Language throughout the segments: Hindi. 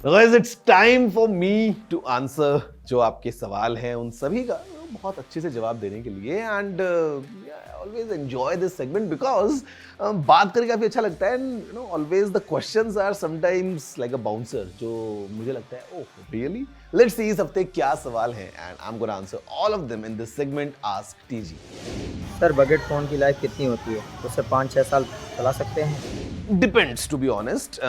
Guys, it's time for me to answer जो आपके सवाल हैं उन सभी का बहुत अच्छे से जवाब देने के लिए and always enjoy this segment because बात करके काफी अच्छा लगता है and you know always the questions are sometimes like a bouncer जो मुझे लगता है ओह रियली लेट्स सी इस हफ्ते क्या सवाल हैं and I am gonna answer all of them in this segment ask TG. Sir budget phone की लाइफ कितनी होती है? उससे 5-6 साल चला सकते हैं? Depends to be honest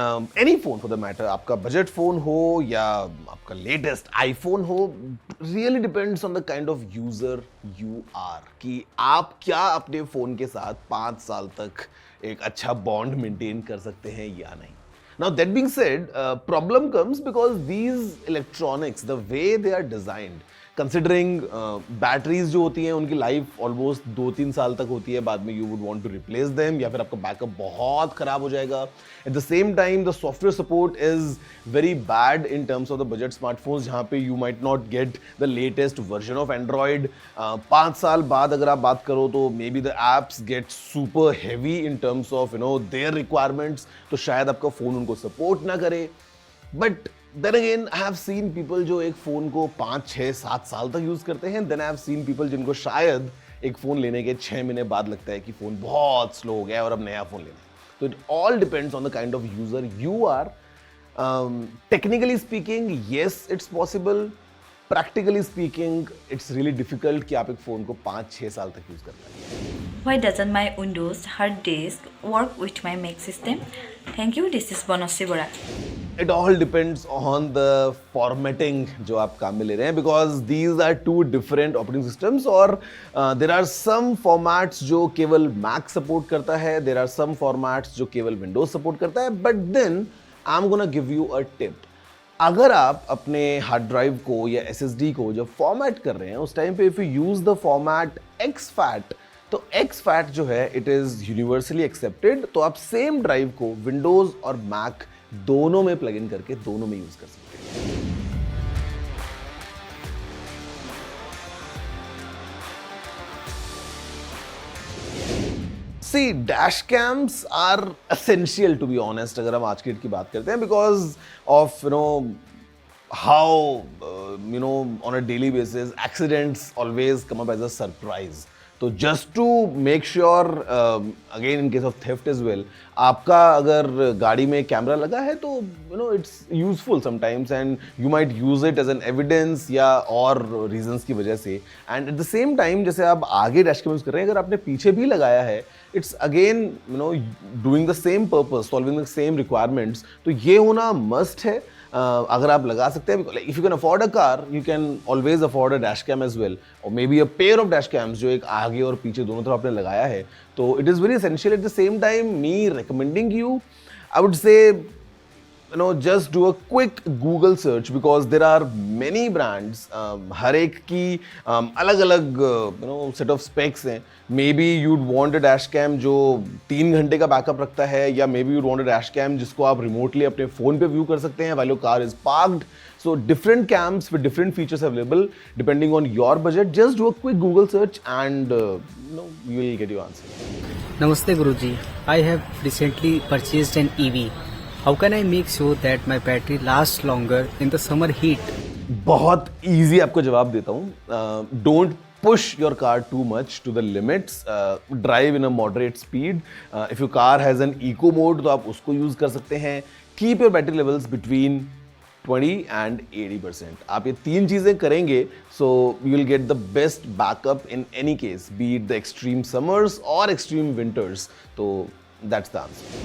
any phone for the matter, आपका बजट फोन हो या आपका लेटेस्ट आईफोन हो, really depends on the kind of user you are कि आप क्या अपने फोन के साथ 5 साल तक एक अच्छा बॉन्ड मेंटेन कर सकते हैं या नहीं। Now that being said, problem comes because these electronics, the way they are designed, considering batteries जो होती हैं उनकी लाइफ ऑलमोस्ट 2-3 साल तक होती है, बाद में you would want to replace them या फिर आपका बैकअप बहुत खराब हो जाएगा। At the same time the software support is very bad in terms of the budget smartphones, जहाँ पे you might not get the latest version of Android. 5 साल बाद अगर आप बात करो तो maybe the apps get super heavy in terms of you know their requirements, तो शायद आपका फ़ोन उनको सपोर्ट ना करे। But then again I have seen people जो एक फ़ोन को 5-6-7 साल तक यूज़ करते हैं, then I have seen people जिनको शायद एक फ़ोन लेने के 6 महीने बाद लगता है कि फ़ोन बहुत स्लो हो गया है और अब नया फ़ोन लेना है। तो it all depends on the kind of user you are. Technically speaking yes it's possible, practically speaking it's really difficult कि आप एक फ़ोन को 5-6 साल तक यूज़ कर पाएं। Why doesn't my Windows hard disk work with my Mac system? Thank you. This is Bonasi Bora. It all depends on the formatting जो आप काम में ले रहे हैं, because these are two different operating systems और there are some formats जो केवल Mac support करता है, there are some formats जो केवल Windows support करता है, but then I'm gonna give you a tip. अगर आप अपने हार्ड ड्राइव को या SSD को जब फॉर्मेट कर रहे हैं उस टाइम पे if you use the format exFAT, तो exFAT जो है इट इज यूनिवर्सली एक्सेप्टेड, तो आप सेम ड्राइव को विंडोज और मैक दोनों में प्लग इन करके दोनों में यूज कर सकते हैं। See dash cams are essential to be honest अगर हम आज की डेट की बात करते हैं, because of you know how you know on a daily basis accidents always come up as a surprise. तो just to make sure again in case of theft as well, आपका अगर गाड़ी में कैमरा लगा है तो you know it's useful sometimes and you might use it as an evidence या और रीजंस की वजह से। And eight the same time जैसे आप आगे डैश कैम यूज कर रहे हैं, अगर आपने पीछे भी लगाया है, it's again you know doing the same purpose, solving the same requirements, तो ये होना मस्ट है। अगर आप लगा सकते हैं, if you can afford a car you can always afford a dash cam as well, और maybe a pair of dash cams जो एक आगे और पीछे दोनों तरफ आपने लगाया है। तो it is very essential. Eight the same time me recommending you, I would say you know just do a quick Google search because there are many brands, हर एक की अलग अलग you know set of specs हैं। maybe you'd want a dash cam जो 3 घंटे का बैकअप रखता है, या maybe you'd want a dash cam जिसको आप रिमोटली अपने फ़ोन पे व्यू कर सकते हैं while your car is parked. So different cams with different features available depending on your budget. Just do a quick Google search and you know you will get your answer. Namaste Guruji, I have recently purchased an EV. How can I make sure that my battery lasts longer in the summer heat? बहुत easy आपको जवाब देता हूँ। Don't push your car too much to the limits. Drive in a moderate speed. If your car has an eco mode तो आप उसको use कर सकते हैं। Keep your battery levels between 20 and 80%. आप ये 3 चीज़ें करेंगे so you will get the best backup in any case, be it the extreme summers or extreme winters. तो that's the answer.